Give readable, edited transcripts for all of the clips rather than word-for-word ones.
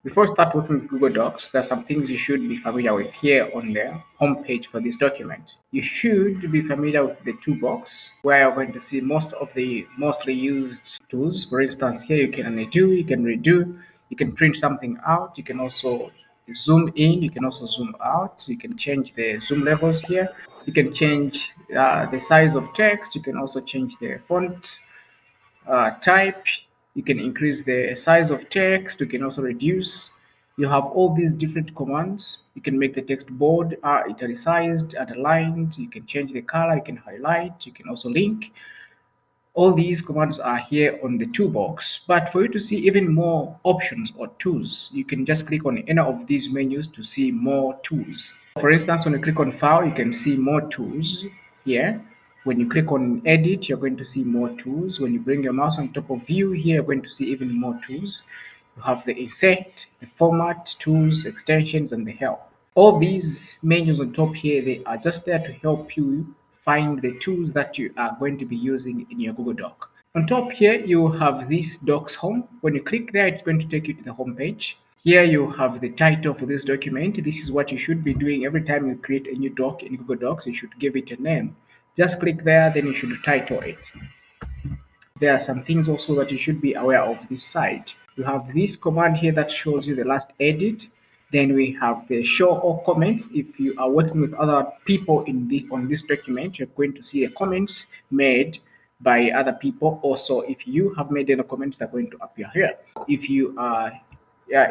Before you start working with Google Docs, there are some things you should be familiar with here on the homepage for this document. You should be familiar with the toolbox, where you're going to see most of the mostly used tools. For instance, here you can undo, you can redo, you can print something out, you can also zoom in, you can also zoom out, you can change the zoom levels here, you can change the size of text, you can also change the font type. You can increase the size of text. You can also reduce. You have all these different commands. You can make the text bold, italicized, underlined. You can change the color. You can highlight. You can also link. All these commands are here on the toolbox, but for you to see even more options or tools, you can just click on any of these menus to see more tools. For instance, when you click on file, you can see more tools here. When you click on edit, you're going to see more tools. When you bring your mouse on top of view here, you're going to see even more tools. You have the insert, the format, tools, extensions, and the help. All these menus on top here, they are just there to help you find the tools that you are going to be using in your Google Doc. On top here, you have this Docs home. When you click there, it's going to take you to the home page. Here you have the title for this document. This is what you should be doing every time you create a new doc in Google Docs. You should give it a name. Just click there, then you should title it. There are some things also that you should be aware of this side. You have this command here that shows you the last edit. Then we have the show all comments. If you are working with other people on this document, you're going to see the comments made by other people. Also, if you have made any comments, they're going to appear here. If you are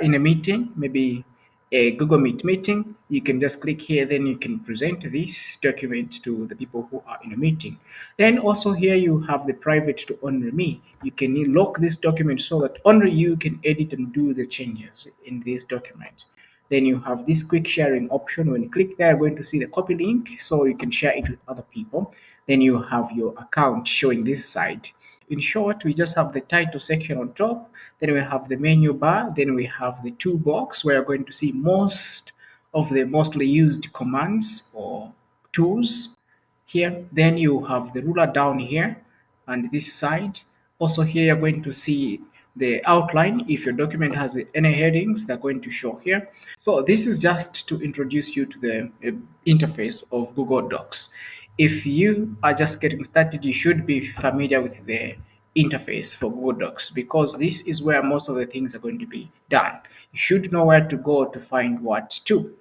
in a meeting, maybe a Google Meet meeting, you can just click here, then you can present this document to the people who are in a meeting. Then also here you have the private to only me. You can lock this document so that only you can edit and do the changes in this document. Then you have this quick sharing option. When you click there, you're going to see the copy link so you can share it with other people. Then you have your account showing this side. In short, we just have the title section on top, then we have the menu bar, then we have the toolbox where you're going to see most of the mostly used commands or tools here. Then you have the ruler down here and this side. Also here you're going to see the outline. If your document has any headings, they're going to show here. So this is just to introduce you to the interface of Google Docs. If you are just getting started, you should be familiar with the interface for Google Docs because this is where most of the things are going to be done. You should know where to go to find what to.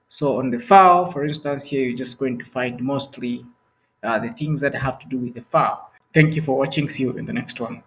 So on the file, for instance, here you're just going to find mostly the things that have to do with the file. Thank you for watching. See you in the next one.